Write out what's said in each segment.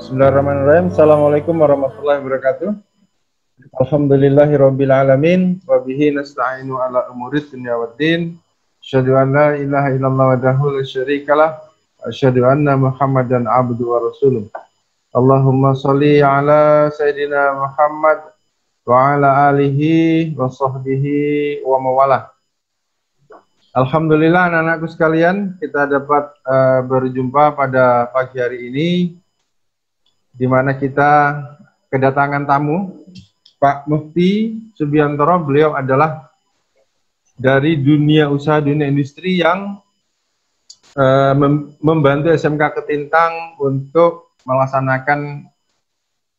Bismillahirrahmanirrahim. Assalamualaikum warahmatullahi wabarakatuh. Alhamdulillahirabbil alamin wa bihi nasta'inu ala umurid dunya waddin. Asyhadu an la ilaha illallah wahdahu la syarikalah wa asyhadu anna Muhammadan abduhu wa rasuluh. Allahumma shalli ala sayidina Muhammad wa ala alihi wa sahbihi wa mawalah. Alhamdulillah anak-anakku sekalian, kita dapat berjumpa pada pagi hari ini di mana kita kedatangan tamu Pak Mufti Subiantoro. Beliau adalah dari dunia usaha, dunia industri yang membantu SMK Ketintang untuk melaksanakan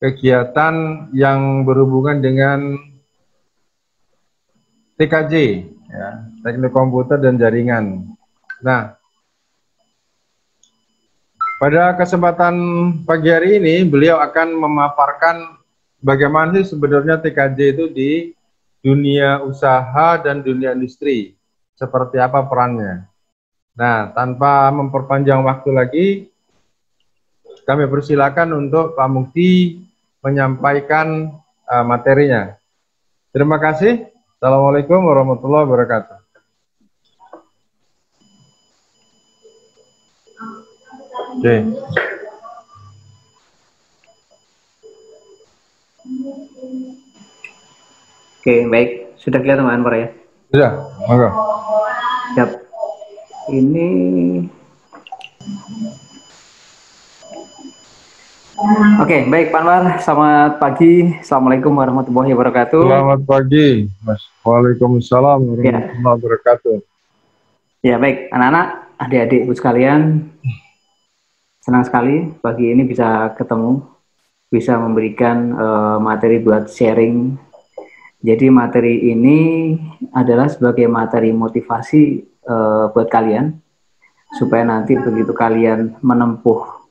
kegiatan yang berhubungan dengan TKJ, ya, teknik komputer dan jaringan. Nah, pada kesempatan pagi hari ini beliau akan memaparkan bagaimana sih sebenarnya TKJ itu di dunia usaha dan dunia industri, seperti apa perannya. Nah, tanpa memperpanjang waktu lagi, kami persilakan untuk Pak Mufti menyampaikan materinya. Terima kasih. Assalamualaikum warahmatullahi wabarakatuh. Oke. Oke, baik. Sudah kelihatan Pak Anwar ya? Sudah, monggo. Siap. Ini Oke, baik Pak Anwar. Selamat pagi. Assalamualaikum warahmatullahi wabarakatuh. Selamat pagi, Mas. Waalaikumsalam warahmatullahi wabarakatuh. Ya, baik. Anak-anak, adik-adik ibu sekalian, senang sekali pagi ini bisa ketemu, bisa memberikan materi buat sharing. Jadi materi ini adalah sebagai materi motivasi buat kalian, supaya nanti begitu kalian menempuh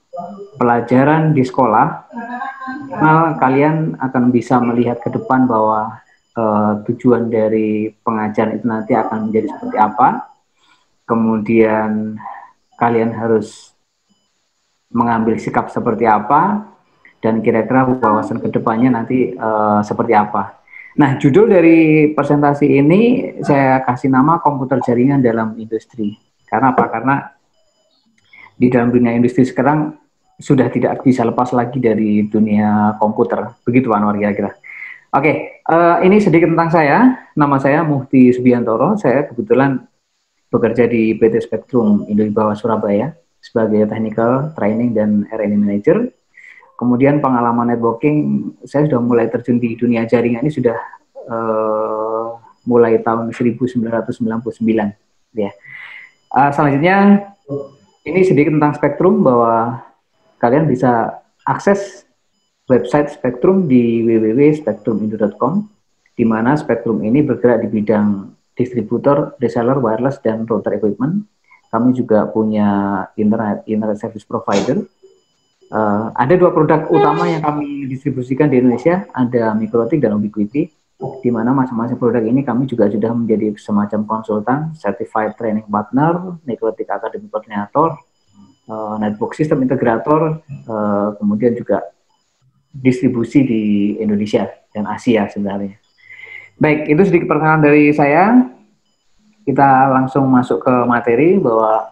pelajaran di sekolah, kalian akan bisa melihat ke depan bahwa tujuan dari pengajaran itu nanti akan menjadi seperti apa. Kemudian kalian harus mengambil sikap seperti apa, dan kira-kira wawasan kedepannya nanti seperti apa. Nah, judul dari presentasi ini saya kasih nama komputer jaringan dalam industri. Karena apa? Karena di dalam dunia industri sekarang sudah tidak bisa lepas lagi dari dunia komputer. Begitu Pak Anwar kira-kira. Oke, ini sedikit tentang saya. Nama saya Mufti Subiantoro. Saya kebetulan bekerja di PT Spektrum Indowibawa Surabaya sebagai Technical Training dan R&D Manager. Kemudian pengalaman networking, saya sudah mulai terjun di dunia jaringan ini sudah mulai tahun 1999. Ya. Selanjutnya, ini sedikit tentang Spektrum, bahwa kalian bisa akses website Spektrum di www.spektrumindo.com, di mana Spektrum ini bergerak di bidang distributor, reseller, wireless, dan router equipment. Kami juga punya internet service provider. Ada dua produk utama yang kami distribusikan di Indonesia, ada Mikrotik dan Ubiquiti, di mana masing-masing produk ini kami juga sudah menjadi semacam konsultan, certified training partner, Mikrotik Academy Coordinator, network system integrator, kemudian juga distribusi di Indonesia dan Asia sebenarnya. Baik, itu sedikit perkenalan dari saya. Kita langsung masuk ke materi, bahwa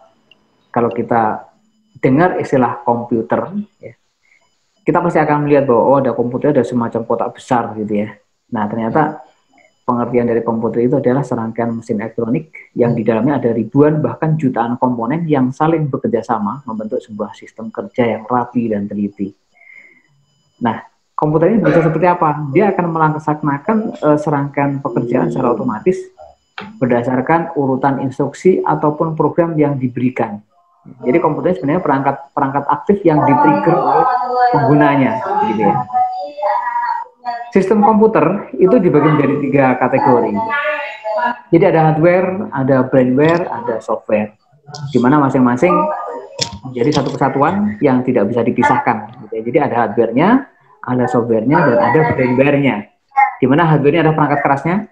kalau kita dengar istilah komputer, ya, kita pasti akan melihat bahwa oh, ada komputer, ada semacam kotak besar gitu ya. Nah, ternyata pengertian dari komputer itu adalah serangkaian mesin elektronik yang di dalamnya ada ribuan bahkan jutaan komponen yang saling bekerja sama membentuk sebuah sistem kerja yang rapi dan teliti. Nah, komputer ini bisa seperti apa? Dia akan melaksanakan serangkaian pekerjaan secara otomatis berdasarkan urutan instruksi ataupun program yang diberikan. Jadi komputer sebenarnya perangkat aktif yang di-trigger oleh penggunanya, gitu ya. Sistem komputer itu dibagi menjadi 3 kategori. Jadi ada hardware, ada brainware, ada software, di mana masing-masing menjadi satu kesatuan yang tidak bisa dipisahkan. Gitu ya. Jadi ada hardware-nya, ada software-nya, dan ada brainware-nya. Di mana hardware-nya ada perangkat kerasnya,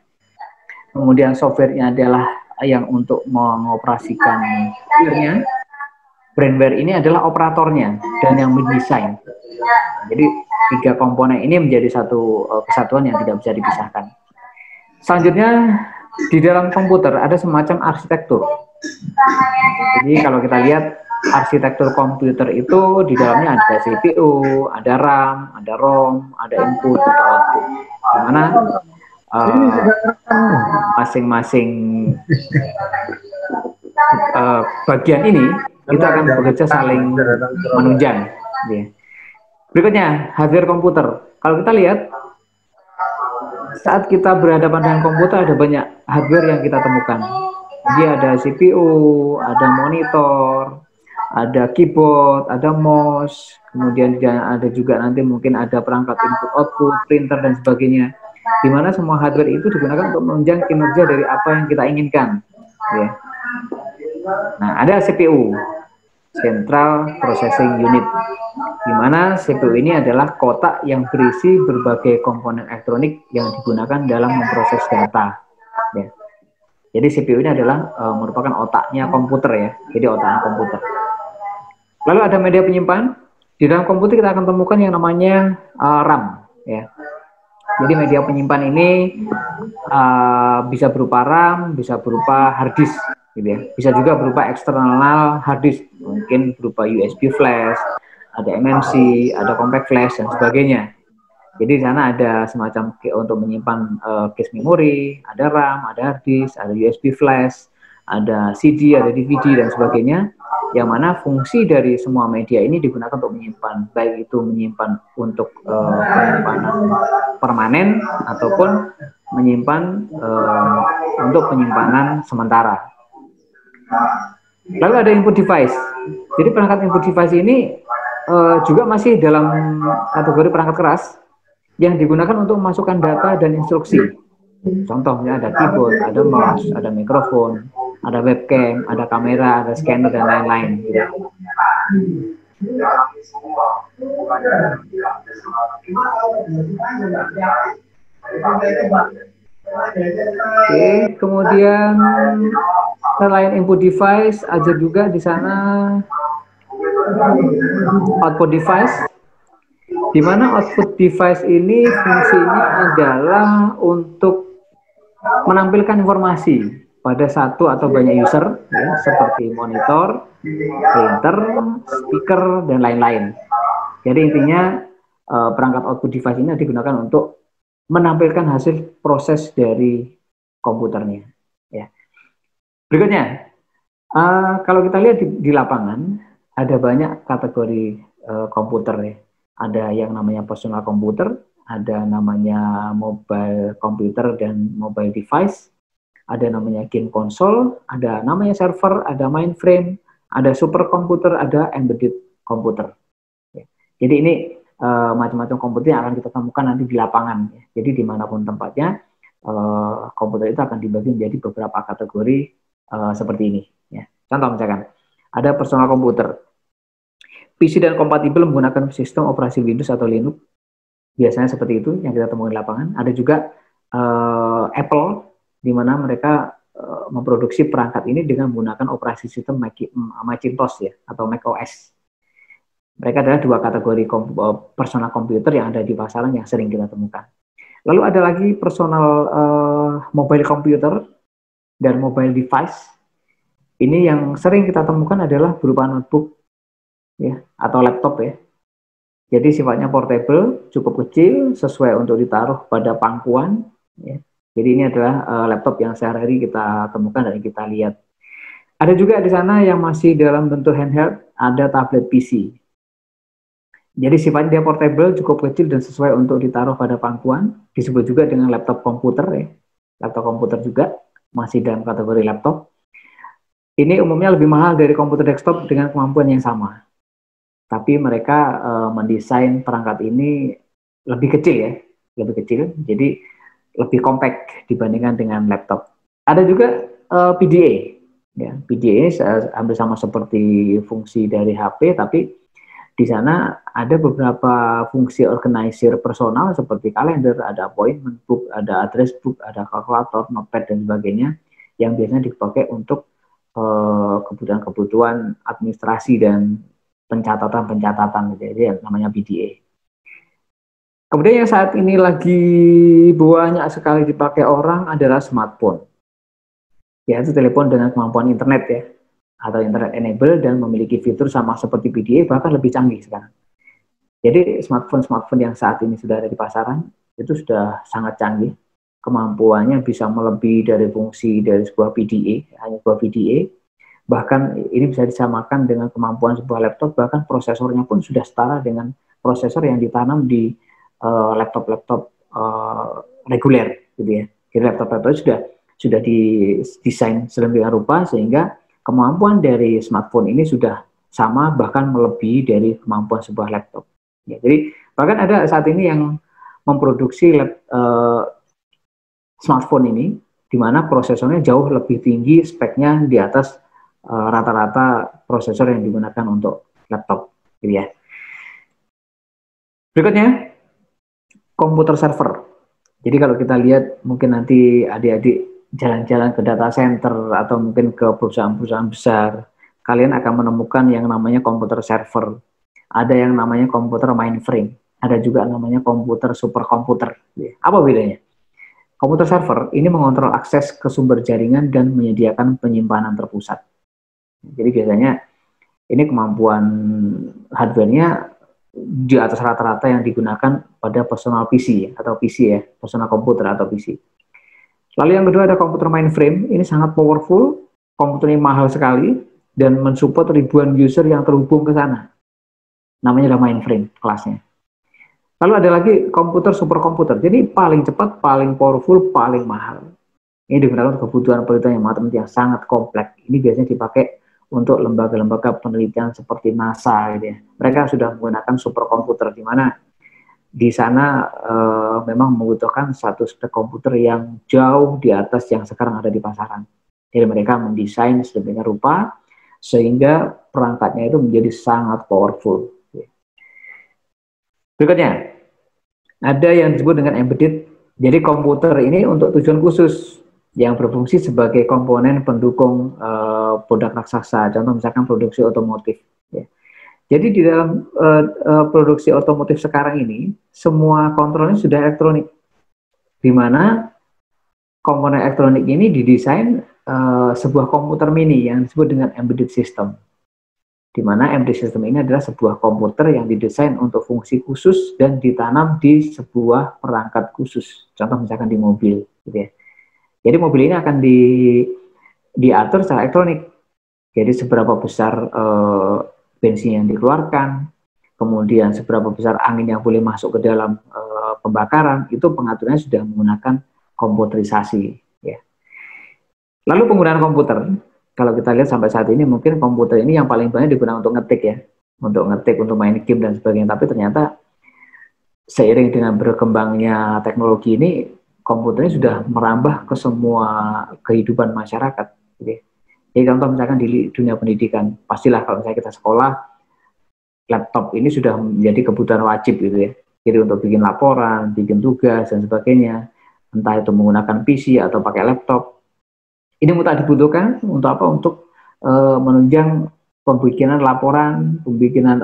kemudian software-nya adalah yang untuk mengoperasikan hardware-nya, Brainware ini adalah operatornya dan yang mendesain. Jadi 3 komponen ini menjadi satu kesatuan yang tidak bisa dipisahkan. Selanjutnya di dalam komputer ada semacam arsitektur. Jadi kalau kita lihat arsitektur komputer itu di dalamnya ada CPU, ada RAM, ada ROM, ada input, ada output. Dimana masing-masing bagian ini itu akan bekerja saling menunjang. Berikutnya hardware komputer. Kalau kita lihat saat kita berhadapan dengan komputer ada banyak hardware yang kita temukan. Jadi ada CPU, ada monitor, ada keyboard, ada mouse, kemudian ada juga nanti mungkin ada perangkat input output, printer dan sebagainya. Di mana semua hardware itu digunakan untuk menunjang kinerja dari apa yang kita inginkan. Ya. Nah, ada CPU, Central Processing Unit, di mana CPU ini adalah kotak yang berisi berbagai komponen elektronik yang digunakan dalam memproses data. Ya. Jadi CPU ini adalah merupakan otaknya komputer ya, jadi otaknya komputer. Lalu ada media penyimpan. Di dalam komputer kita akan temukan yang namanya RAM. Ya. Jadi media penyimpan ini bisa berupa RAM, bisa berupa hard disk, gitu ya. Bisa juga berupa eksternal hard disk, mungkin berupa USB flash, ada MMC, ada compact flash dan sebagainya. Jadi di sana ada semacam untuk menyimpan cache memori, ada RAM, ada hard disk, ada USB flash, ada CD, ada DVD dan sebagainya. Yang mana fungsi dari semua media ini digunakan untuk menyimpan, baik itu menyimpan untuk penyimpanan permanen ataupun menyimpan untuk penyimpanan sementara. Lalu ada input device. Jadi perangkat input device ini juga masih dalam kategori perangkat keras yang digunakan untuk memasukkan data dan instruksi. Contohnya ada keyboard, ada mouse, ada mikrofon, ada webcam, ada kamera, ada scanner dan lain-lain. Oke, kemudian selain input device, ada juga di sana output device, di mana output device ini fungsinya adalah untuk menampilkan informasi pada satu atau banyak user, ya, seperti monitor, printer, speaker, dan lain-lain. Jadi intinya perangkat output device ini digunakan untuk menampilkan hasil proses dari komputernya. Ya. Berikutnya, kalau kita lihat di lapangan, ada banyak kategori komputer ya. Ada yang namanya personal computer, ada namanya mobile computer dan mobile device, ada namanya game console, ada namanya server, ada mainframe, ada superkomputer, ada embedded komputer. Ya. Jadi ini macam-macam komputer yang akan kita temukan nanti di lapangan. Ya. Jadi dimanapun tempatnya, komputer itu akan dibagi menjadi beberapa kategori seperti ini. Ya. Contoh misalkan, ada personal computer. PC dan kompatibel menggunakan sistem operasi Windows atau Linux, biasanya seperti itu yang kita temukan di lapangan. Ada juga Apple, di mana mereka memproduksi perangkat ini dengan menggunakan operasi sistem Macintosh ya, atau macOS. Mereka adalah dua kategori personal computer yang ada di pasaran yang sering kita temukan. Lalu ada lagi personal mobile computer dan mobile device. Ini yang sering kita temukan adalah berupa notebook ya, atau laptop ya. Jadi sifatnya portable, cukup kecil, sesuai untuk ditaruh pada pangkuan. Ya. Jadi ini adalah laptop yang sehari-hari kita temukan dan kita lihat. Ada juga di sana yang masih dalam bentuk handheld, ada tablet PC. Jadi sifatnya dia portable, cukup kecil dan sesuai untuk ditaruh pada pangkuan. Disebut juga dengan laptop komputer ya. Laptop komputer juga masih dalam kategori laptop. Ini umumnya lebih mahal dari komputer desktop dengan kemampuan yang sama. Tapi mereka mendesain perangkat ini lebih kecil ya, lebih kecil, jadi lebih compact dibandingkan dengan laptop. Ada juga PDA, ya, PDA hampir sama seperti fungsi dari HP, tapi di sana ada beberapa fungsi organizer personal seperti kalender, ada appointment book, ada address book, ada kalkulator, notepad dan sebagainya yang biasanya dipakai untuk kebutuhan-kebutuhan administrasi dan pencatatan-pencatatan gitu ya, jadi yang namanya PDA. Kemudian yang saat ini lagi banyak sekali dipakai orang adalah smartphone, yaitu telepon dengan kemampuan internet ya, atau internet enable dan memiliki fitur sama seperti PDA bahkan lebih canggih sekarang. Jadi smartphone yang saat ini sudah ada di pasaran itu sudah sangat canggih, kemampuannya bisa melebihi dari fungsi dari sebuah PDA, hanya sebuah PDA. Bahkan ini bisa disamakan dengan kemampuan sebuah laptop, bahkan prosesornya pun sudah setara dengan prosesor yang ditanam di laptop-laptop reguler, gitu ya. Jadi laptop-laptop sudah didesain sedemikian rupa sehingga kemampuan dari smartphone ini sudah sama bahkan melebihi dari kemampuan sebuah laptop. Ya, jadi bahkan ada saat ini yang memproduksi smartphone ini di mana prosesornya jauh lebih tinggi speknya di atas rata-rata prosesor yang digunakan untuk laptop, gitu ya. Berikutnya komputer server. Jadi kalau kita lihat mungkin nanti adik-adik jalan-jalan ke data center atau mungkin ke perusahaan-perusahaan besar, kalian akan menemukan yang namanya komputer server. Ada yang namanya komputer mainframe, ada juga namanya komputer superkomputer. Apa bedanya? Komputer server ini mengontrol akses ke sumber jaringan dan menyediakan penyimpanan terpusat. Jadi biasanya ini kemampuan hardware-nya di atas rata-rata yang digunakan pada personal PC atau PC ya, personal komputer atau PC. Lalu yang kedua ada komputer mainframe, ini sangat powerful, komputer ini mahal sekali dan mensupport ribuan user yang terhubung ke sana. Namanya adalah mainframe kelasnya. Lalu ada lagi komputer superkomputer, jadi paling cepat, paling powerful, paling mahal. Ini digunakan untuk kebutuhan penelitian yang sangat kompleks. Ini biasanya dipakai untuk lembaga-lembaga penelitian seperti NASA, gitu ya. Mereka sudah menggunakan superkomputer, di mana di sana memang membutuhkan satu spek komputer yang jauh di atas yang sekarang ada di pasaran. Jadi mereka mendesain sedemikian rupa sehingga perangkatnya itu menjadi sangat powerful. Berikutnya, ada yang disebut dengan embedded. Jadi komputer ini untuk tujuan khusus yang berfungsi sebagai komponen pendukung produk raksasa, contoh misalkan produksi otomotif. Ya. Jadi di dalam produksi otomotif sekarang ini, semua kontrolnya sudah elektronik, di mana komponen elektronik ini didesain sebuah komputer mini yang disebut dengan embedded system, di mana embedded system ini adalah sebuah komputer yang didesain untuk fungsi khusus dan ditanam di sebuah perangkat khusus, contoh misalkan di mobil, gitu ya. Jadi mobil ini akan diatur secara elektronik. Jadi seberapa besar bensin yang dikeluarkan, kemudian seberapa besar angin yang boleh masuk ke dalam pembakaran, itu pengaturannya sudah menggunakan komputerisasi. Ya. Lalu penggunaan komputer, kalau kita lihat sampai saat ini mungkin komputer ini yang paling banyak digunakan untuk ngetik ya, untuk ngetik, untuk main game dan sebagainya. Tapi ternyata seiring dengan berkembangnya teknologi ini, komputernya sudah merambah ke semua kehidupan masyarakat. Jadi contoh misalkan di dunia pendidikan, pastilah kalau misalnya kita sekolah, laptop ini sudah menjadi kebutuhan wajib gitu ya. Jadi untuk bikin laporan, bikin tugas dan sebagainya, entah itu menggunakan PC atau pakai laptop, ini mutlak dibutuhkan untuk apa? Untuk menunjang pembikinan laporan, pembikinan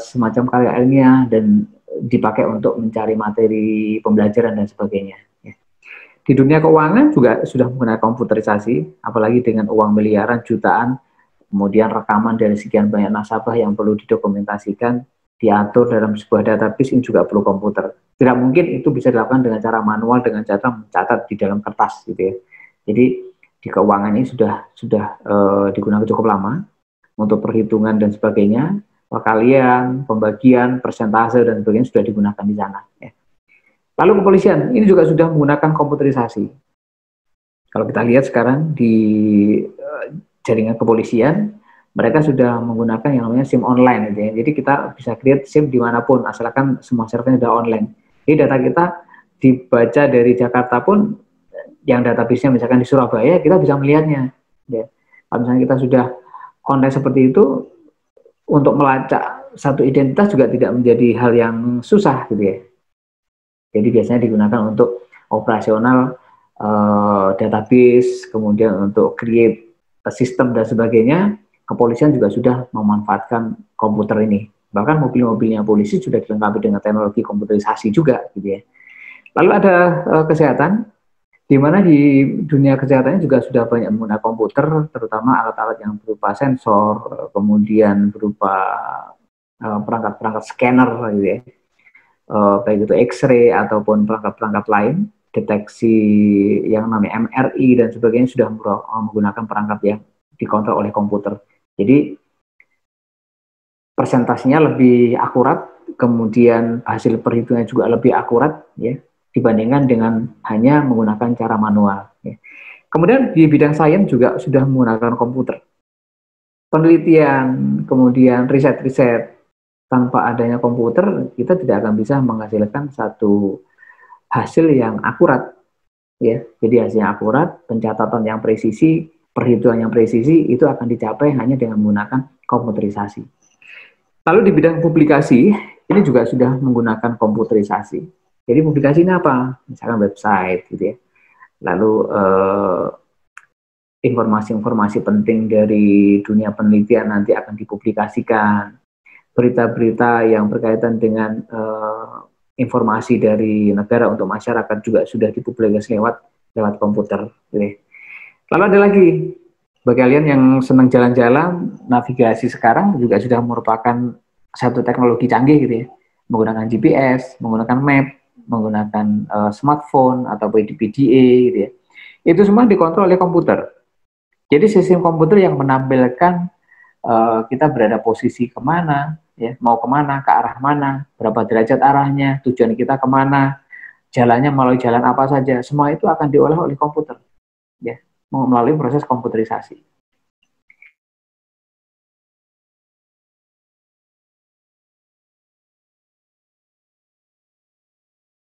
semacam karya ilmiah dan dipakai untuk mencari materi pembelajaran dan sebagainya. Di dunia keuangan juga sudah menggunakan komputerisasi, apalagi dengan uang miliaran, jutaan, kemudian rekaman dari sekian banyak nasabah yang perlu didokumentasikan, diatur dalam sebuah database, ini juga perlu komputer. Tidak mungkin itu bisa dilakukan dengan cara manual, dengan cara mencatat di dalam kertas, gitu ya. Jadi di keuangan ini sudah digunakan cukup lama untuk perhitungan dan sebagainya, perkalian, pembagian, persentase dan sebagainya sudah digunakan di sana. Ya. Lalu kepolisian, ini juga sudah menggunakan komputerisasi. Kalau kita lihat sekarang di jaringan kepolisian, mereka sudah menggunakan yang namanya SIM online. Gitu ya. Jadi kita bisa create SIM dimanapun, asalkan semua servernya sudah online. Jadi data kita dibaca dari Jakarta pun, yang database-nya misalkan di Surabaya, kita bisa melihatnya. Ya. Kalau misalnya kita sudah online seperti itu, untuk melacak satu identitas juga tidak menjadi hal yang susah, gitu ya. Jadi biasanya digunakan untuk operasional database, kemudian untuk create sistem dan sebagainya, kepolisian juga sudah memanfaatkan komputer ini. Bahkan mobil-mobilnya polisi sudah dilengkapi dengan teknologi komputerisasi juga, gitu ya. Lalu ada kesehatan, di mana di dunia kesehatannya juga sudah banyak menggunakan komputer, terutama alat-alat yang berupa sensor, kemudian berupa perangkat-perangkat scanner, gitu ya. Baik itu X-ray ataupun perangkat-perangkat lain, deteksi yang namanya MRI dan sebagainya sudah menggunakan perangkat yang dikontrol oleh komputer. Jadi presentasinya lebih akurat, kemudian hasil perhitungannya juga lebih akurat ya dibandingkan dengan hanya menggunakan cara manual. Ya. Kemudian di bidang sains juga sudah menggunakan komputer. Penelitian, kemudian riset-riset, tanpa adanya komputer kita tidak akan bisa menghasilkan satu hasil yang akurat. Ya, jadi hasil yang akurat, pencatatan yang presisi, perhitungan yang presisi itu akan dicapai hanya dengan menggunakan komputerisasi. Lalu di bidang publikasi ini juga sudah menggunakan komputerisasi. Jadi publikasi ini apa? Misalkan website, gitu ya. Lalu informasi-informasi penting dari dunia penelitian nanti akan dipublikasikan. Berita-berita yang berkaitan dengan informasi dari negara untuk masyarakat juga sudah dipublikasi lewat komputer. Gitu ya. Lalu ada lagi, bagi kalian yang senang jalan-jalan, navigasi sekarang juga sudah merupakan satu teknologi canggih gitu ya, menggunakan GPS, menggunakan map, menggunakan smartphone atau PDA gitu ya. Itu semua dikontrol oleh komputer. Jadi sistem komputer yang menampilkan kita berada posisi kemana, ya, mau kemana, ke arah mana, berapa derajat arahnya, tujuan kita kemana, jalannya melalui jalan apa saja, semua itu akan diolah oleh komputer, ya, melalui proses komputerisasi.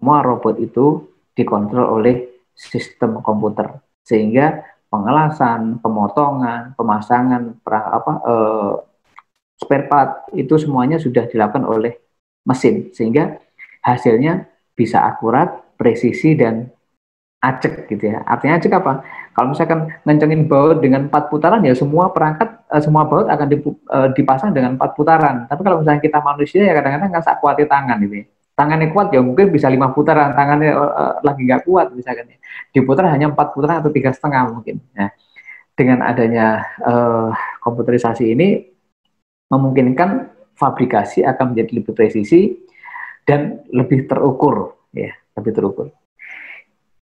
Semua robot itu dikontrol oleh sistem komputer, sehingga pengelasan, pemotongan, pemasangan, spare part itu semuanya sudah dilakukan oleh mesin, sehingga hasilnya bisa akurat, presisi, dan acek gitu ya. Artinya acek apa? Kalau misalkan ngencengin baut dengan 4 putaran ya semua perangkat, semua baut akan dipasang dengan 4 putaran. Tapi kalau misalnya kita manusia ya kadang-kadang nggak sekuatnya tangan gitu ya. Tangannya kuat ya mungkin bisa 5 putaran, tangannya lagi nggak kuat misalkan ya. Diputar hanya 4 putaran atau 3,5 mungkin. Nah, dengan adanya komputerisasi ini memungkinkan fabrikasi akan menjadi lebih presisi dan lebih terukur ya, lebih terukur.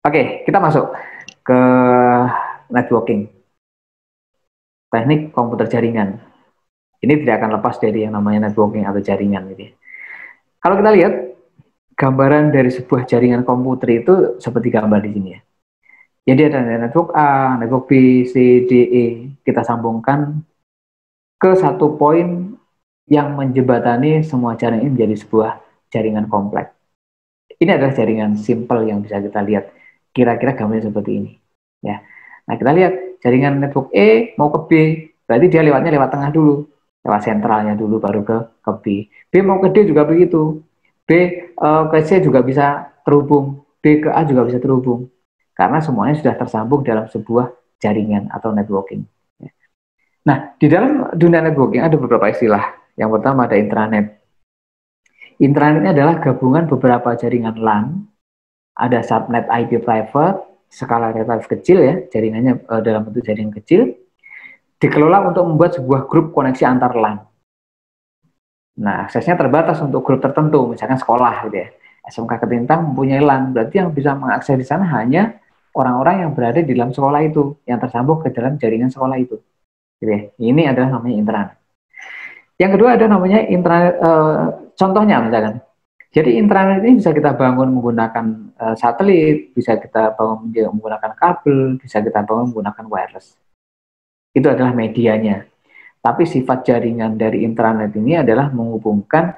Oke, kita masuk ke networking. Teknik komputer jaringan. Ini tidak akan lepas dari yang namanya networking atau jaringan gitu ya. Kalau kita lihat gambaran dari sebuah jaringan komputer itu seperti gambar di sini ya. Jadi ada network A, network B, C, D, E. Kita sambungkan ke satu poin yang menjembatani semua jaringan ini menjadi sebuah jaringan kompleks. Ini adalah jaringan simple yang bisa kita lihat. Kira-kira gambarnya seperti ini. Ya. Nah, kita lihat jaringan network E mau ke B, berarti dia lewatnya lewat tengah dulu. Lewat sentralnya dulu, baru ke B. B mau ke D juga begitu. B ke C juga bisa terhubung. B ke A juga bisa terhubung. Karena semuanya sudah tersambung dalam sebuah jaringan atau networking. Nah, di dalam dunia networking ada beberapa istilah. Yang pertama ada intranet. Intranet ini adalah gabungan beberapa jaringan LAN. Ada subnet IP private, skala relatif kecil ya, jaringannya dalam bentuk jaringan kecil, dikelola untuk membuat sebuah grup koneksi antar LAN. Nah, aksesnya terbatas untuk grup tertentu, misalkan sekolah gitu ya. SMK Ketintang mempunyai LAN, berarti yang bisa mengakses di sana hanya orang-orang yang berada di dalam sekolah itu, yang tersambung ke dalam jaringan sekolah itu. Gitu ya. Ini adalah namanya intranet. Yang kedua ada namanya intranet, contohnya misalkan. Jadi intranet ini bisa kita bangun menggunakan satelit, bisa kita bangun menggunakan kabel, bisa kita bangun menggunakan wireless. Itu adalah medianya. Tapi sifat jaringan dari intranet ini adalah menghubungkan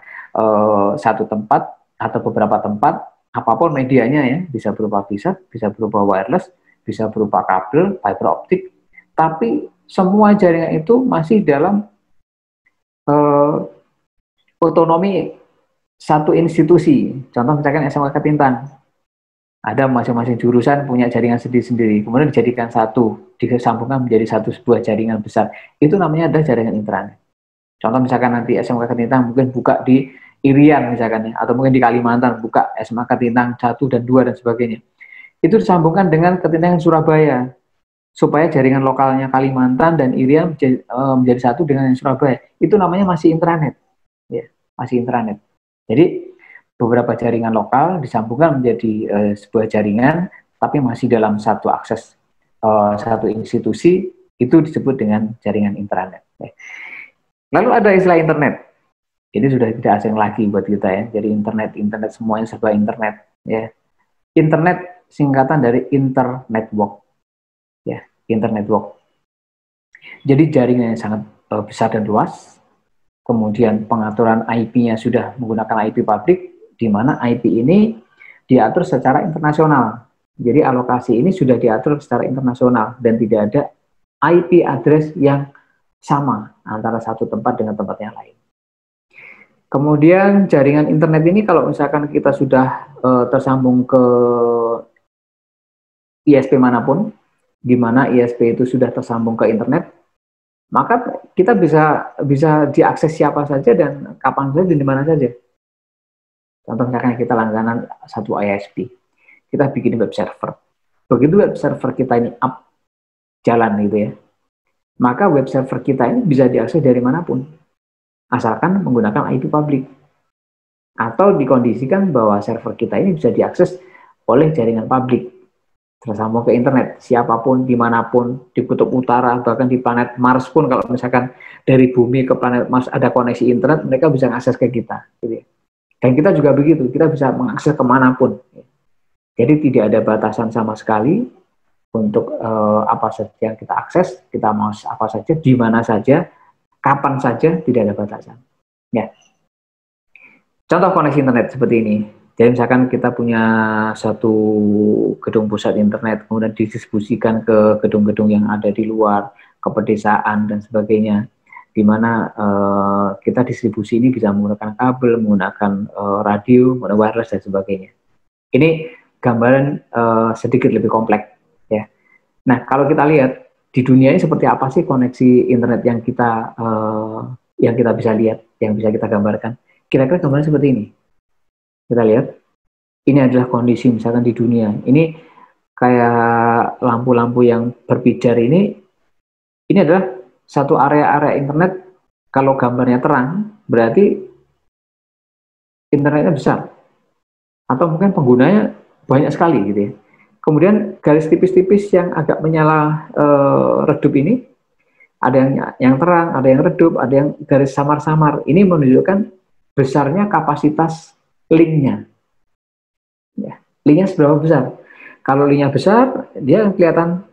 satu tempat atau beberapa tempat, apapun medianya ya, bisa berupa bisa berupa wireless, bisa berupa kabel, fiber optik, tapi semua jaringan itu masih dalam otonomi satu institusi. Contoh misalkan SMK Ketintang. Ada masing-masing jurusan punya jaringan sendiri-sendiri, kemudian dijadikan satu, disambungkan menjadi satu sebuah jaringan besar. Itu namanya adalah jaringan intranet. Contoh misalkan nanti SMK Ketintang mungkin buka di Irian misalkan ya, atau mungkin di Kalimantan buka SMK Ketintang 1 dan 2 dan sebagainya. Itu disambungkan dengan Ketintang Surabaya, supaya jaringan lokalnya Kalimantan dan Irian menjadi satu dengan yang Surabaya. Itu namanya masih intranet. Ya, masih intranet. Jadi beberapa jaringan lokal disambungkan menjadi sebuah jaringan, tapi masih dalam satu akses satu institusi, itu disebut dengan jaringan intranet. Lalu ada istilah internet. Ini sudah tidak asing lagi buat kita ya. Jadi internet semuanya serba internet. Ya, internet singkatan dari internetwork. Ya, internetwork. Jadi jaringan yang sangat besar dan luas. Kemudian pengaturan IP-nya sudah menggunakan IP publik, di mana IP ini diatur secara internasional. Jadi alokasi ini sudah diatur secara internasional dan tidak ada IP address yang sama antara satu tempat dengan tempat yang lain. Kemudian jaringan internet ini kalau misalkan kita sudah tersambung ke ISP manapun, di mana ISP itu sudah tersambung ke internet, maka kita bisa diakses siapa saja dan kapan saja dan di mana saja. Contoh misalkan kita langganan satu ISP, kita bikin web server. Begitu web server kita ini up, jalan gitu ya, maka web server kita ini bisa diakses dari manapun, asalkan menggunakan IP publik. Atau dikondisikan bahwa server kita ini bisa diakses oleh jaringan publik, tersambung ke internet, siapapun, dimanapun, di kutub utara, bahkan di planet Mars pun, kalau misalkan dari bumi ke planet Mars ada koneksi internet, mereka bisa mengakses ke kita. Gitu ya. Dan kita juga begitu, kita bisa mengakses kemanapun. Jadi tidak ada batasan sama sekali untuk apa saja yang kita akses, kita mau apa saja, di mana saja, kapan saja, tidak ada batasan. Ya. Contoh koneksi internet seperti ini. Jadi misalkan kita punya satu gedung pusat internet, kemudian didistribusikan ke gedung-gedung yang ada di luar, ke pedesaan dan sebagainya, di mana kita distribusi ini bisa menggunakan kabel, menggunakan radio, menggunakan wireless dan sebagainya. Ini gambaran sedikit lebih kompleks, ya. Nah, kalau kita lihat di dunia ini seperti apa sih koneksi internet yang kita bisa lihat, yang bisa kita gambarkan? Kira-kira gambaran seperti ini. Kita lihat, ini adalah kondisi misalkan di dunia. Ini kayak lampu-lampu yang berpijar ini adalah satu area-area internet. Kalau gambarnya terang, berarti internetnya besar. Atau mungkin penggunanya banyak sekali gitu ya. Kemudian garis tipis-tipis yang agak menyala redup ini, ada yang terang, ada yang redup, ada yang garis samar-samar. Ini menunjukkan besarnya kapasitas linknya. Ya, linknya seberapa besar? Kalau linknya besar, dia kelihatan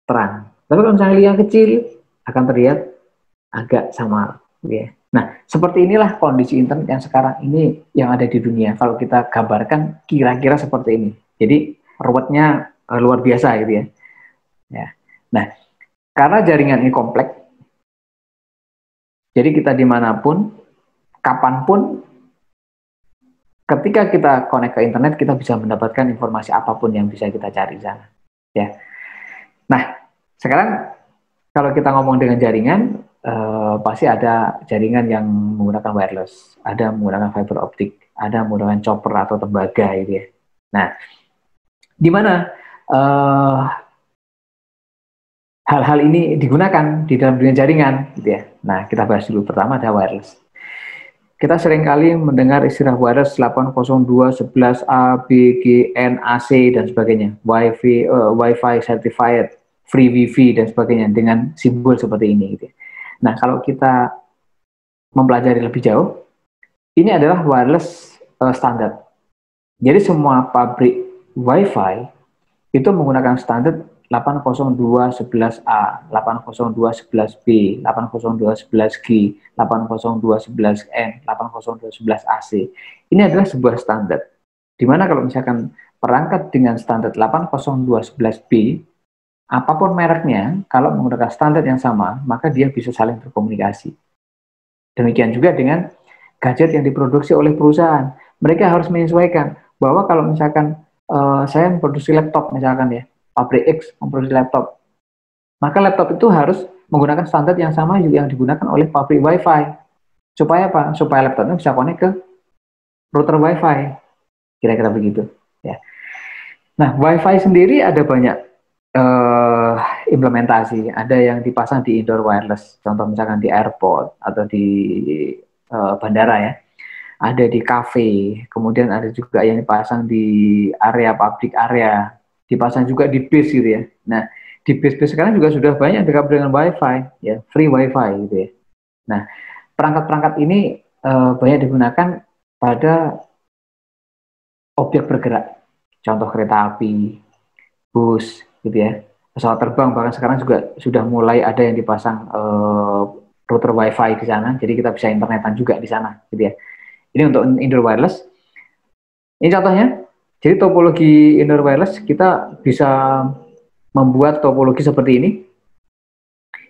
terang. Tapi kalau misalnya linknya kecil, akan terlihat agak samar. Ya. Nah, seperti inilah kondisi internet yang sekarang ini yang ada di dunia. Kalau kita gambarkan kira-kira seperti ini. Jadi ruwetnya luar biasa gitu ya. Ya. Nah, karena jaringan ini kompleks, jadi kita dimanapun, kapanpun, ketika kita connect ke internet, kita bisa mendapatkan informasi apapun yang bisa kita cari di sana. Ya. Nah, sekarang kalau kita ngomong dengan jaringan, pasti ada jaringan yang menggunakan wireless, ada menggunakan fiber optik, ada menggunakan chopper atau tembaga gitu ya. Nah, di mana hal-hal ini digunakan di dalam dunia jaringan gitu ya. Nah, kita bahas dulu. Pertama ada wireless. Kita seringkali mendengar istilah wireless 802.11a, B, G, N, AC, dan sebagainya. Wi-Fi certified, free Wi-Fi, dan sebagainya, dengan simbol seperti ini. Gitu. Nah, kalau kita mempelajari lebih jauh, ini adalah wireless standar. Jadi semua pabrik Wi-Fi itu menggunakan standar 802.11a, 802.11b, 802.11g, 802.11n, 802.11ac. Ini adalah sebuah standar. Dimana kalau misalkan perangkat dengan standar 802.11b, apapun mereknya, kalau menggunakan standar yang sama, maka dia bisa saling berkomunikasi. Demikian juga dengan gadget yang diproduksi oleh perusahaan. Mereka harus menyesuaikan bahwa kalau misalkan saya memproduksi laptop misalkan ya, pabrik X memproduksi laptop, maka laptop itu harus menggunakan standar yang sama yang digunakan oleh pabrik WiFi. Supaya apa? Supaya laptopnya bisa connect ke router WiFi. Kira-kira begitu. Ya. Nah, WiFi sendiri ada banyak implementasi. Ada yang dipasang di indoor wireless, contoh misalkan di airport atau di bandara ya. Ada di cafe, kemudian ada juga yang dipasang di area public area, dipasang juga di bis gitu ya. Nah, di bis-bis sekarang juga sudah banyak dekat dengan WiFi, ya, free WiFi gitu ya. Nah, perangkat-perangkat ini banyak digunakan pada objek bergerak, contoh kereta api, bus, gitu ya, pesawat terbang, bahkan sekarang juga sudah mulai ada yang dipasang router WiFi di sana, jadi kita bisa internetan juga di sana, gitu ya. Ini untuk indoor wireless. Ini contohnya. Jadi topologi indoor wireless kita bisa membuat topologi seperti ini.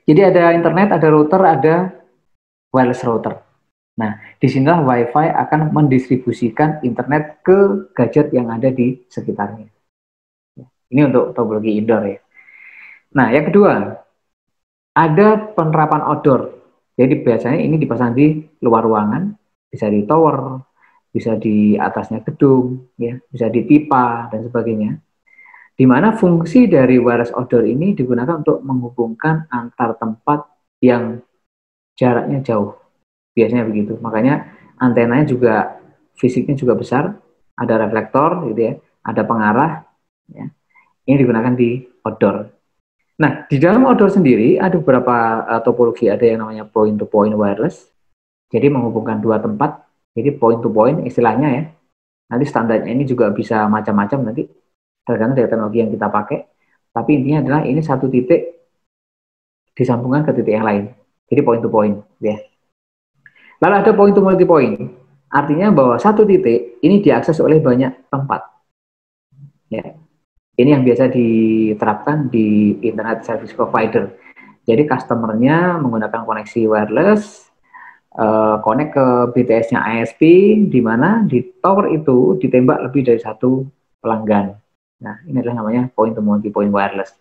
Jadi ada internet, ada router, ada wireless router. Nah, disinilah WiFi akan mendistribusikan internet ke gadget yang ada di sekitarnya. Ini untuk topologi indoor ya. Nah, yang kedua, ada penerapan outdoor. Jadi biasanya ini dipasang di luar ruangan, bisa di tower, bisa di atasnya gedung, ya, bisa di pipa dan sebagainya. Di mana fungsi dari wireless outdoor ini digunakan untuk menghubungkan antar tempat yang jaraknya jauh. Biasanya begitu. Makanya antenanya juga fisiknya juga besar, ada reflektor, gitu ya, ada pengarah. Ya. Ini digunakan di outdoor. Nah, di dalam outdoor sendiri ada beberapa topologi, ada yang namanya point-to-point wireless. Jadi menghubungkan dua tempat. Jadi point-to-point istilahnya ya. Nanti standarnya ini juga bisa macam-macam nanti, tergantung dari teknologi yang kita pakai. Tapi intinya adalah ini satu titik disambungkan ke titik yang lain. Jadi point-to-point. Ya. Lalu ada point-to-multipoint. Artinya bahwa satu titik ini diakses oleh banyak tempat. Ya. Ini yang biasa diterapkan di internet service provider. Jadi customer-nya menggunakan koneksi wireless, connect ke BTS-nya ISP, di mana di tower itu ditembak lebih dari satu pelanggan. Nah, ini adalah namanya point-to-multipoint wireless.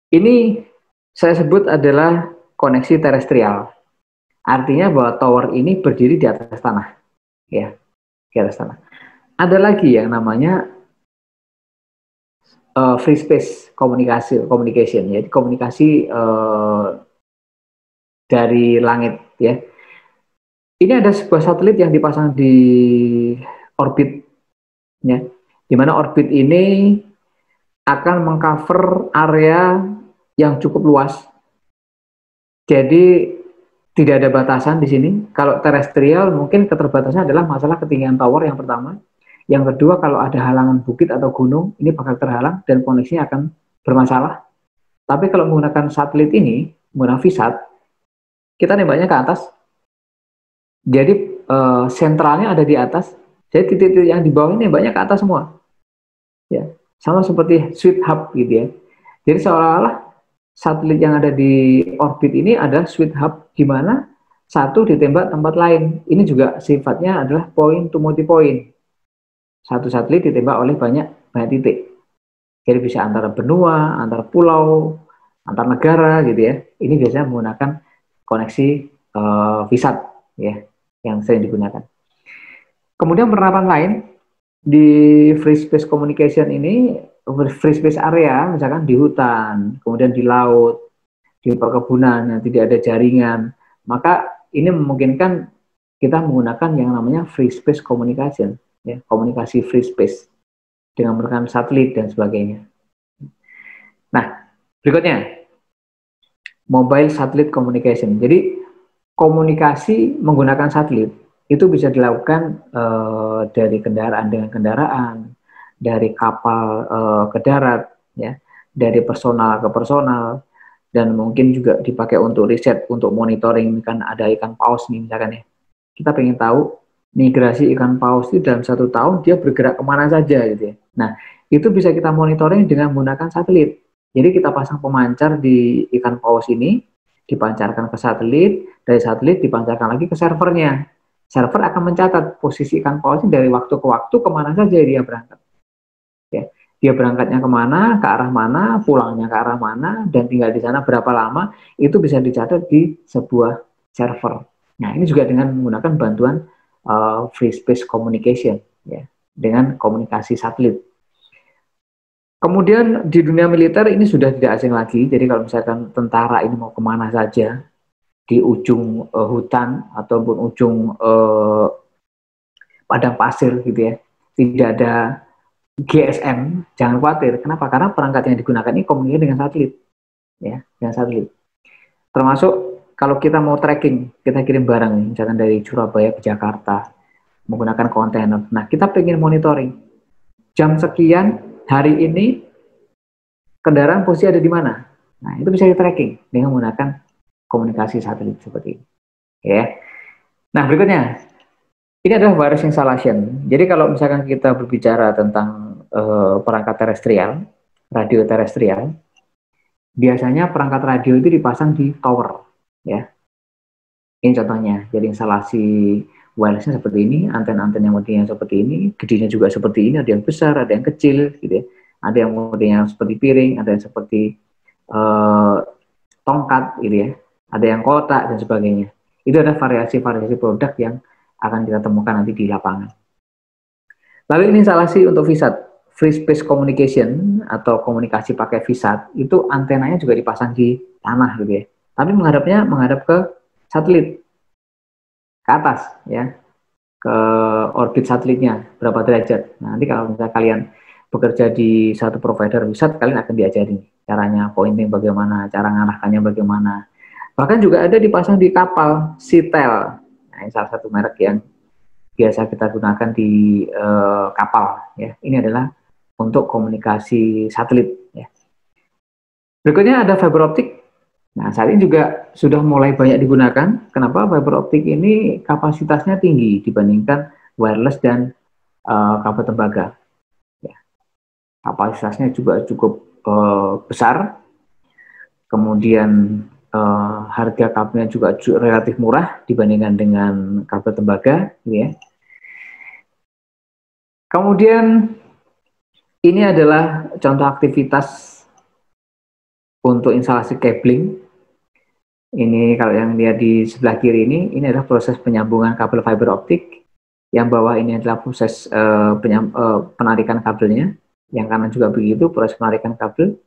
Ini saya sebut adalah koneksi terestrial. Artinya bahwa tower ini berdiri di atas tanah. Ya, di atas tanah. Ada lagi yang namanya free space communication, ya, komunikasi dari langit, ya. Ini ada sebuah satelit yang dipasang di orbit, ya, di mana orbit ini akan mengcover area yang cukup luas. Jadi tidak ada batasan di sini. Kalau terestrial mungkin keterbatasannya adalah masalah ketinggian tower yang pertama. Yang kedua, kalau ada halangan bukit atau gunung, ini bakal terhalang dan koneksinya akan bermasalah. Tapi kalau menggunakan satelit ini, menggunakan VSAT, kita nembaknya ke atas. Jadi sentralnya ada di atas. Jadi titik-titik yang di bawah ini nembaknya ke atas semua. Ya, sama seperti sweet hub gitu ya. Jadi seolah-olah satelit yang ada di orbit ini ada sweet hub di mana satu ditembak tempat lain. Ini juga sifatnya adalah point to multipoint. Satu satelit ditembak oleh banyak titik. Jadi bisa antara benua, antara pulau, antar negara gitu ya. Ini biasanya menggunakan koneksi VSAT ya, yang sering digunakan. Kemudian penerapan lain di free space communication ini, free space area, misalkan di hutan, kemudian di laut, di perkebunan yang tidak ada jaringan, maka ini memungkinkan kita menggunakan yang namanya free space communication, ya, komunikasi free space dengan menggunakan satelit dan sebagainya. Nah, berikutnya mobile satellite communication. Jadi komunikasi menggunakan satelit itu bisa dilakukan dari kendaraan dengan kendaraan, dari kapal ke darat, ya, dari personal ke personal, dan mungkin juga dipakai untuk riset, untuk monitoring. Kan ada ikan paus nih misalkan ya. Kita pengen tahu migrasi ikan paus itu dalam 1 tahun dia bergerak kemana saja gitu ya. Nah, itu bisa kita monitoring dengan menggunakan satelit. Jadi kita pasang pemancar di ikan paus ini, dipancarkan ke satelit, dari satelit dipancarkan lagi ke servernya. Server akan mencatat posisi ikan paus ini dari waktu ke waktu kemana saja dia berangkat. dia berangkatnya kemana, ke arah mana, pulangnya ke arah mana, dan tinggal di sana berapa lama, itu bisa dicatat di sebuah server. Nah, ini juga dengan menggunakan bantuan free space communication, ya, dengan komunikasi satelit. Kemudian di dunia militer ini sudah tidak asing lagi, jadi kalau misalkan tentara ini mau kemana saja, di ujung hutan ataupun ujung padang pasir gitu ya, tidak ada GSM, jangan khawatir. Kenapa? Karena perangkat yang digunakan ini komunikasi dengan satelit, ya, dengan satelit. Termasuk kalau kita mau tracking, kita kirim barang, misalkan dari Surabaya ke Jakarta, menggunakan kontainer. Nah, kita pengen monitoring. Jam sekian, hari ini, kendaraan posisi ada di mana. Nah, itu bisa di-tracking dengan menggunakan komunikasi satelit seperti ini. Ya. Nah, berikutnya, ini adalah wireless installation. Jadi kalau misalkan kita berbicara tentang perangkat terestrial, radio terestrial, biasanya perangkat radio itu dipasang di tower, ya. Ini contohnya. Jadi instalasi wirelessnya seperti ini, antena-antena yang modelnya seperti ini, gedenya juga seperti ini, ada yang besar, ada yang kecil, gitu ya. Ada yang modelnya seperti piring, ada yang seperti tongkat, gitu ya. Ada yang kotak dan sebagainya. Itu ada variasi-variasi produk yang akan kita temukan nanti di lapangan. Lalu ini instalasi untuk VSAT, Free Space Communication atau komunikasi pakai VSAT, itu antenanya juga dipasang di tanah gitu ya. Tapi menghadap ke satelit, ke atas ya, ke orbit satelitnya berapa derajat. Nah, nanti kalau misalnya kalian bekerja di satu provider VSAT, kalian akan diajari caranya pointing bagaimana, cara ngarahkannya bagaimana. Bahkan juga ada dipasang di kapal Sitel. Nah, ini salah satu merek yang biasa kita gunakan di kapal ya. Ini adalah untuk komunikasi satelit ya. Berikutnya ada fiber optik. Nah, saat ini juga sudah mulai banyak digunakan. Kenapa? Fiber optik ini kapasitasnya tinggi dibandingkan wireless dan kabel tembaga ya. Kapasitasnya juga cukup besar. Kemudian harga kabelnya juga relatif murah dibandingkan dengan kabel tembaga, gitu ya. Kemudian ini adalah contoh aktivitas untuk instalasi cabling. Ini kalau yang lihat di sebelah kiri ini adalah proses penyambungan kabel fiber optik. Yang bawah ini adalah proses penarikan kabelnya. Yang kanan juga begitu, proses penarikan kabel.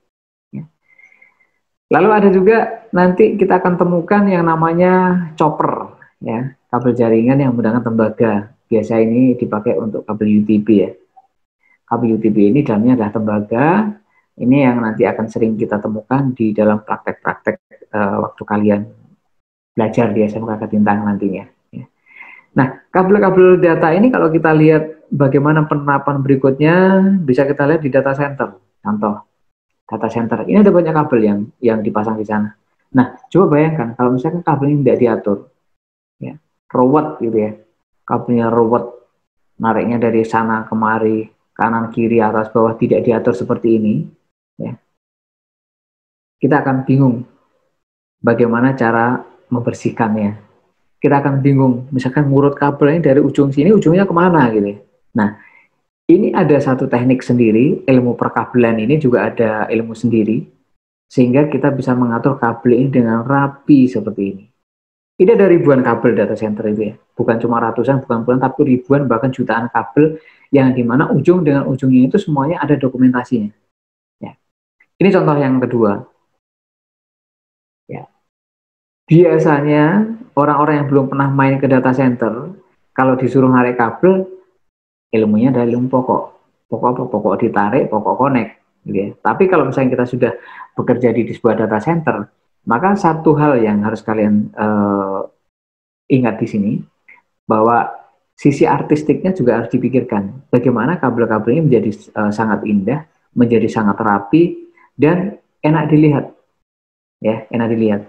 Lalu ada juga nanti kita akan temukan yang namanya chopper, ya, kabel jaringan yang menggunakan tembaga. Biasa ini dipakai untuk kabel UTB ya. Kabel UTB ini dalamnya adalah tembaga. Ini yang nanti akan sering kita temukan di dalam praktek-praktek waktu kalian belajar di SMK Ketintang nantinya. Ya. Nah, kabel-kabel data ini kalau kita lihat bagaimana penerapan berikutnya, bisa kita lihat di data center. Contoh. Data center, ini ada banyak kabel yang dipasang di sana. Nah, coba bayangkan kalau misalkan kabel ini tidak diatur, ya, ruwet gitu ya, kabelnya ruwet, nariknya dari sana kemari, kanan kiri atas bawah tidak diatur seperti ini, ya, kita akan bingung bagaimana cara membersihkannya. Kita akan bingung, misalkan ngurut kabel ini dari ujung sini, ujungnya kemana gitu. Ya. Nah, ini ada satu teknik sendiri, ilmu perkabelan ini juga ada ilmu sendiri, sehingga kita bisa mengatur kabel ini dengan rapi seperti ini. Ini ada ribuan kabel data center itu ya, bukan cuma ratusan, bukan puluhan, tapi ribuan bahkan jutaan kabel yang dimana ujung dengan ujungnya itu semuanya ada dokumentasinya. Ya. Ini contoh yang kedua. Ya. Biasanya orang-orang yang belum pernah main ke data center, kalau disuruh narik kabel, ilmunya adalah ilmu pokok. Pokok apa? Pokok ditarik, pokok connect. Gitu ya. Tapi kalau misalnya kita sudah bekerja di sebuah data center, maka satu hal yang harus kalian ingat di sini, bahwa sisi artistiknya juga harus dipikirkan. Bagaimana kabel-kabel ini menjadi sangat indah, menjadi sangat rapi, dan enak dilihat. Ya, enak dilihat.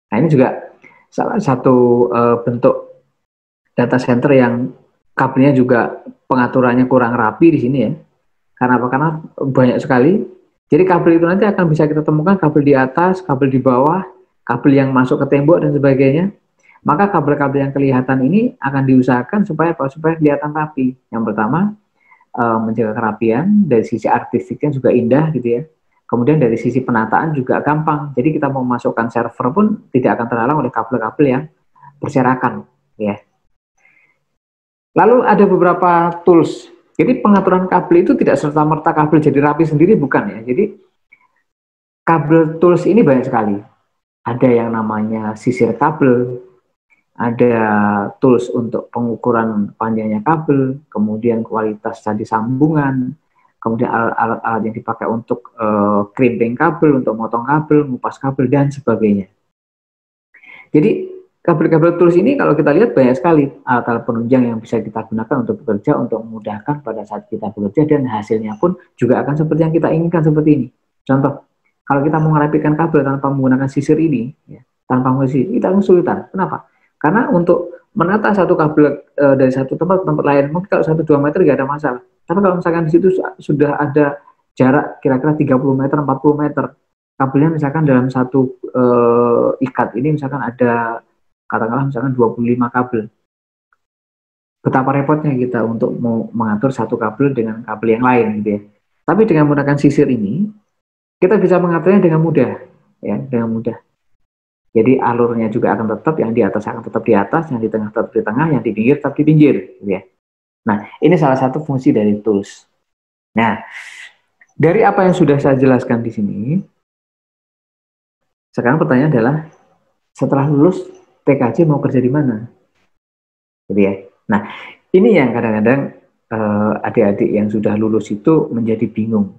Nah, ini juga salah satu bentuk data center yang kabelnya juga pengaturannya kurang rapi di sini ya. Karena apa? Karena banyak sekali. Jadi kabel itu nanti akan bisa kita temukan kabel di atas, kabel di bawah, kabel yang masuk ke tembok dan sebagainya. Maka kabel-kabel yang kelihatan ini akan diusahakan supaya kelihatan rapi. Yang pertama, menjaga kerapian, dari sisi artistiknya juga indah gitu ya. Kemudian dari sisi penataan juga gampang. Jadi kita mau masukkan server pun tidak akan terhalang oleh kabel-kabel yang berserakan ya. Lalu ada beberapa tools. Jadi pengaturan kabel itu tidak serta-merta kabel jadi rapi sendiri, bukan ya. Jadi kabel tools ini banyak sekali. Ada yang namanya sisir kabel, ada tools untuk pengukuran panjangnya kabel, kemudian kualitas tadi sambungan, kemudian alat-alat yang dipakai untuk crimping kabel, untuk motong kabel, ngupas kabel, dan sebagainya. Jadi kabel-kabel tools ini kalau kita lihat banyak sekali alat-alat penunjang yang bisa kita gunakan untuk bekerja, untuk memudahkan pada saat kita bekerja, dan hasilnya pun juga akan seperti yang kita inginkan seperti ini. Contoh, kalau kita mau merapikan kabel tanpa menggunakan sisir ini, ya, tanpa menggunakan sisir, kita akan kesulitan. Kenapa? Karena untuk menata satu kabel dari satu tempat ke tempat lain, mungkin kalau 1-2 meter nggak ada masalah. Tapi kalau misalkan di situ sudah ada jarak kira-kira 30 meter, 40 meter, kabelnya misalkan dalam satu ikat ini misalkan ada katakanlah misalkan 25 kabel. Betapa repotnya kita untuk mau mengatur satu kabel dengan kabel yang lain gitu ya. Tapi dengan menggunakan sisir ini, kita bisa mengaturnya dengan mudah ya, dengan mudah. Jadi alurnya juga akan tetap, yang di atas akan tetap di atas, yang di tengah tetap di tengah, yang di pinggir tetap di pinggir gitu ya. Nah, ini salah satu fungsi dari tools. Nah, dari apa yang sudah saya jelaskan di sini, sekarang pertanyaan adalah, setelah lulus TKJ mau kerja di mana? Gitu ya. Nah, ini yang kadang-kadang adik-adik yang sudah lulus itu menjadi bingung.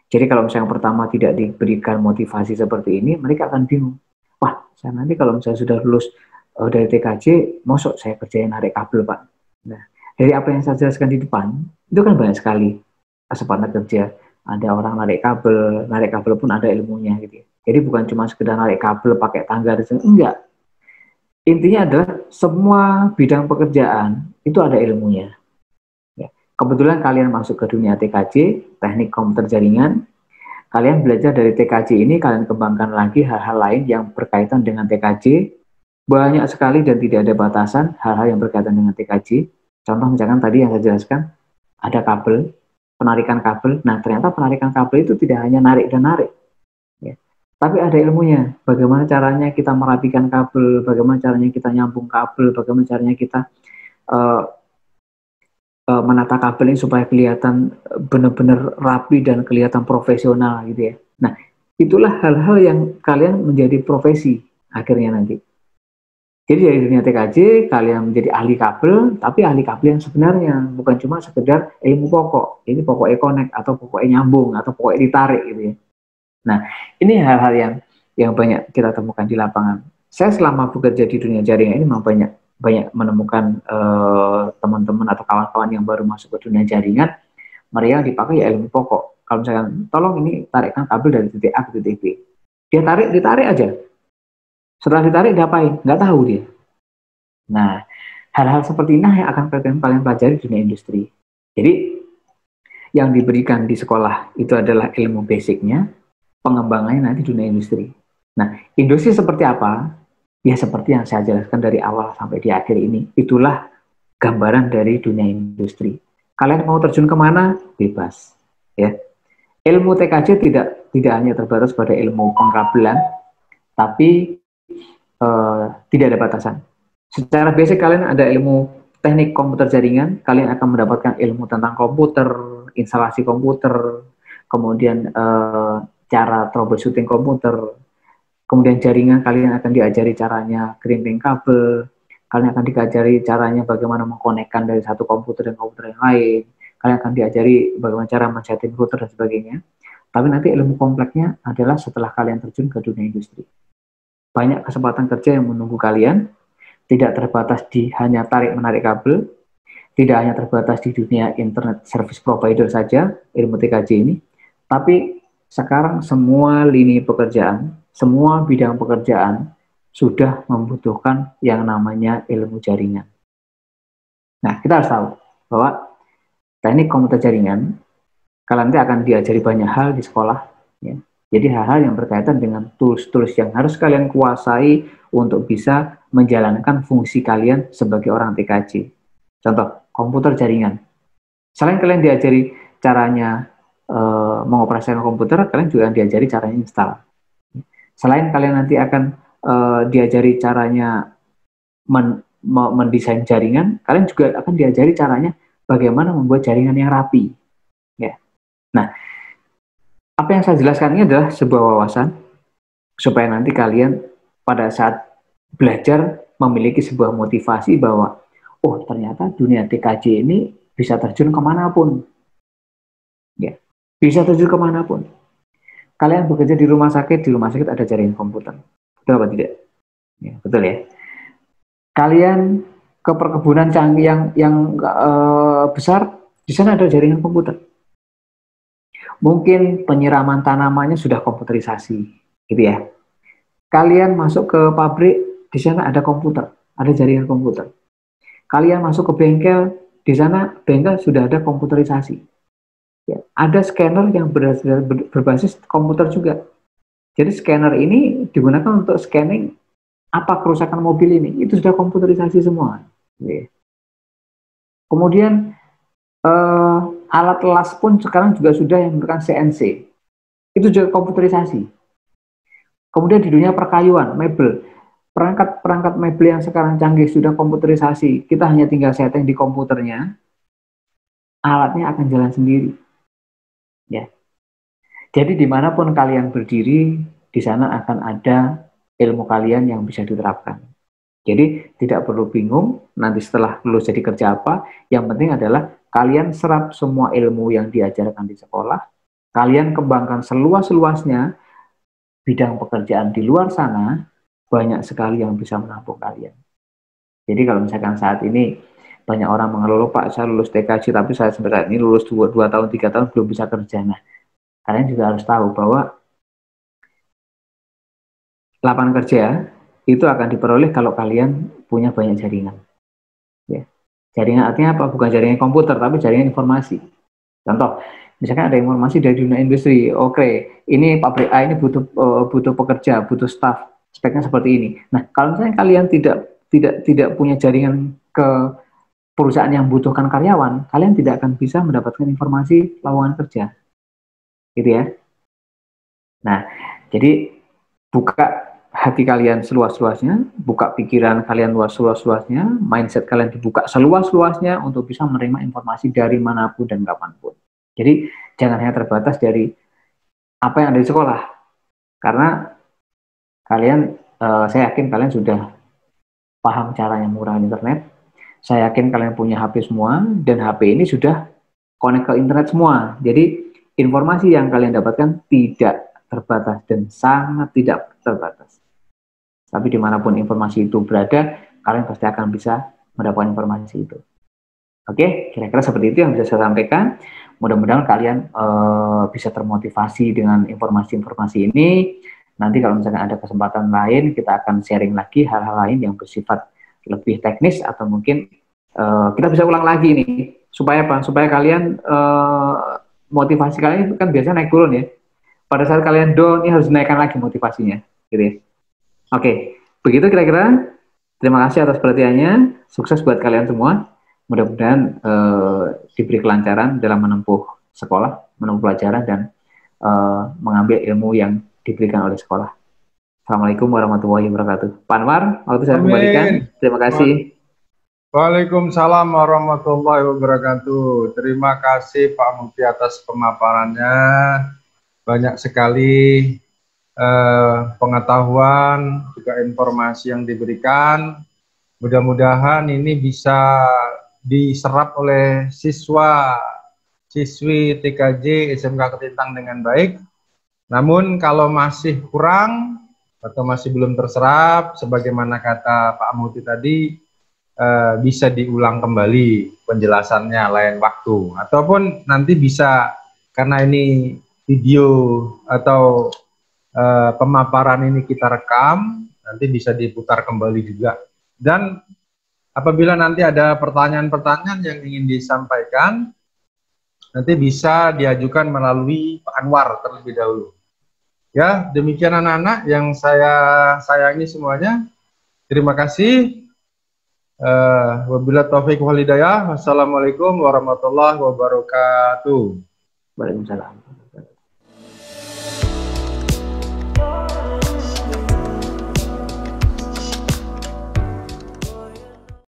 Jadi kalau misalnya pertama tidak diberikan motivasi seperti ini, mereka akan bingung. Wah, saya nanti kalau misalnya sudah lulus dari TKJ, mosok saya kerjain narik kabel, Pak. Nah, dari apa yang saya jelaskan di depan, itu kan banyak sekali kesempatan kerja. Ada orang narik kabel pun ada ilmunya gitu. Jadi bukan cuma sekedar narik kabel pakai tangga, enggak. Intinya adalah semua bidang pekerjaan itu ada ilmunya. Ya. Kebetulan kalian masuk ke dunia TKJ, teknik komputer jaringan, kalian belajar dari TKJ ini, kalian kembangkan lagi hal-hal lain yang berkaitan dengan TKJ, banyak sekali dan tidak ada batasan hal-hal yang berkaitan dengan TKJ. Contoh misalkan tadi yang saya jelaskan, ada kabel, penarikan kabel. Nah, ternyata penarikan kabel itu tidak hanya narik dan narik, ya. Tapi ada ilmunya, bagaimana caranya kita merapikan kabel, bagaimana caranya kita nyambung kabel, bagaimana caranya kita menata kabel ini supaya kelihatan benar-benar rapi dan kelihatan profesional gitu ya. Nah, itulah hal-hal yang kalian menjadi profesi akhirnya nanti. Jadi dari dunia TKJ kalian menjadi ahli kabel, tapi ahli kabel yang sebenarnya, bukan cuma sekedar ilmu pokok. Ini pokoknya connect atau pokoknya nyambung atau pokoknya ditarik gitu ya. Nah, ini hal-hal yang banyak kita temukan di lapangan. Saya selama bekerja di dunia jaringan ini memang banyak menemukan teman-teman atau kawan-kawan yang baru masuk ke dunia jaringan, mereka dipakai ya ilmu pokok. Kalau misalkan, tolong ini tarikkan kabel dari titik A ke titik B. Dia ditarik aja. Setelah ditarik, diapain? Nggak tahu dia. Nah, hal-hal seperti ini yang akan kalian pelajari di dunia industri. Jadi, yang diberikan di sekolah itu adalah ilmu basicnya, pengembangannya nanti dunia industri. Nah, industri seperti apa? Ya seperti yang saya jelaskan dari awal sampai di akhir ini, itulah gambaran dari dunia industri. Kalian mau terjun kemana? Bebas. Ya. Ilmu TKJ tidak hanya terbatas pada ilmu pengkabelan, tapi tidak ada batasan. Secara basic kalian ada ilmu teknik komputer jaringan, kalian akan mendapatkan ilmu tentang komputer, instalasi komputer, kemudian cara troubleshooting komputer. Kemudian jaringan kalian akan diajari caranya crimping kabel, kalian akan diajari caranya bagaimana mengkonekkan dari satu komputer dan komputer yang lain, kalian akan diajari bagaimana cara men-setting router dan sebagainya. Tapi nanti ilmu kompleksnya adalah setelah kalian terjun ke dunia industri. Banyak kesempatan kerja yang menunggu kalian, tidak terbatas di hanya tarik-menarik kabel, tidak hanya terbatas di dunia internet service provider saja, ilmu TKJ ini, tapi sekarang semua lini pekerjaan, semua bidang pekerjaan sudah membutuhkan yang namanya ilmu jaringan. Nah, kita harus tahu bahwa teknik komputer jaringan, kalian nanti akan diajari banyak hal di sekolah. Ya. Jadi hal-hal yang berkaitan dengan tools-tools yang harus kalian kuasai untuk bisa menjalankan fungsi kalian sebagai orang TKJ. Contoh, komputer jaringan. Selain kalian diajari caranya mengoperasikan komputer, kalian juga diajari caranya install. Selain kalian nanti akan diajari caranya mendesain jaringan, kalian juga akan diajari caranya bagaimana membuat jaringan yang rapi. Ya. Nah, apa yang saya jelaskan ini adalah sebuah wawasan supaya nanti kalian pada saat belajar memiliki sebuah motivasi bahwa oh ternyata dunia TKJ ini bisa terjun kemanapun. Ya, bisa terjun kemanapun. Kalian bekerja di rumah sakit ada jaringan komputer. Betul apa tidak? Ya, betul ya. Kalian ke perkebunan canggih yang besar, di sana ada jaringan komputer. Mungkin penyiraman tanamannya sudah komputerisasi, gitu ya. Kalian masuk ke pabrik, di sana ada komputer, ada jaringan komputer. Kalian masuk ke bengkel, di sana bengkel sudah ada komputerisasi. Ya, ada scanner yang berbasis komputer juga. Jadi scanner ini digunakan untuk scanning apa kerusakan mobil ini, itu sudah komputerisasi semua. Ya. Kemudian alat las pun sekarang juga sudah yang menggunakan CNC, itu juga komputerisasi. Kemudian di dunia perkayuan, mebel, perangkat mebel yang sekarang canggih sudah komputerisasi, kita hanya tinggal setting di komputernya, alatnya akan jalan sendiri. Ya. Jadi dimanapun kalian berdiri, di sana akan ada ilmu kalian yang bisa diterapkan. Jadi tidak perlu bingung nanti setelah lulus jadi kerja apa, yang penting adalah kalian serap semua ilmu yang diajarkan di sekolah, kalian kembangkan seluas-luasnya, bidang pekerjaan di luar sana, banyak sekali yang bisa menampung kalian. Jadi kalau misalkan saat ini banyak orang mengeluh, Pak, saya lulus TKJ, tapi saya sampai saat ini lulus 2 tahun, 3 tahun, belum bisa kerja. Nah, kalian juga harus tahu bahwa lapangan kerja itu akan diperoleh kalau kalian punya banyak jaringan. Ya. Jaringan artinya apa? Bukan jaringan komputer, tapi jaringan informasi. Contoh, misalkan ada informasi dari dunia industri, oke, ini pabrik A ini butuh pekerja, butuh staff, speknya seperti ini. Nah, kalau misalnya kalian tidak punya jaringan ke perusahaan yang membutuhkan karyawan, kalian tidak akan bisa mendapatkan informasi lowongan kerja, gitu ya. Nah, jadi buka hati kalian seluas-luasnya, buka pikiran kalian luas-luasnya, mindset kalian dibuka seluas-luasnya untuk bisa menerima informasi dari manapun dan kapanpun. Jadi jangan hanya terbatas dari apa yang ada di sekolah, karena kalian, saya yakin kalian sudah paham caranya menggunakan internet. Saya yakin kalian punya HP semua, dan HP ini sudah connect ke internet semua. Jadi informasi yang kalian dapatkan tidak terbatas dan sangat tidak terbatas. Tapi dimanapun informasi itu berada, kalian pasti akan bisa mendapatkan informasi itu. Oke, kira-kira seperti itu yang bisa saya sampaikan. Mudah-mudahan kalian bisa termotivasi dengan informasi-informasi ini. Nanti kalau misalkan ada kesempatan lain, kita akan sharing lagi hal-hal lain yang bersifat lebih teknis, atau mungkin kita bisa ulang lagi nih. Supaya apa? Supaya kalian, motivasi kalian itu kan biasanya naik turun ya. Pada saat kalian down, ini harus dinaikkan lagi motivasinya. Gitu ya. Oke, begitu kira-kira. Terima kasih atas perhatiannya. Sukses buat kalian semua. Mudah-mudahan diberi kelancaran dalam menempuh sekolah, menempuh pelajaran, dan mengambil ilmu yang diberikan oleh sekolah. Assalamualaikum warahmatullahi wabarakatuh. Pak Anwar, waktu saya kembalikan. Terima kasih. Waalaikumsalam warahmatullahi wabarakatuh. Terima kasih Pak Mufti atas pemaparannya. Banyak sekali pengetahuan, juga informasi yang diberikan. Mudah-mudahan ini bisa diserap oleh siswi TKJ SMK Ketintang dengan baik. Namun kalau masih kurang atau masih belum terserap, sebagaimana kata Pak Muti tadi, bisa diulang kembali penjelasannya lain waktu. Ataupun nanti bisa, karena ini video atau pemaparan ini kita rekam, nanti bisa diputar kembali juga. Dan apabila nanti ada pertanyaan-pertanyaan yang ingin disampaikan, nanti bisa diajukan melalui Pak Anwar terlebih dahulu. Ya, demikian anak-anak yang saya sayangi semuanya. Terima kasih. Wabillahi taufiq wal hidayah. Wassalamualaikum warahmatullahi wabarakatuh. Waalaikumsalam.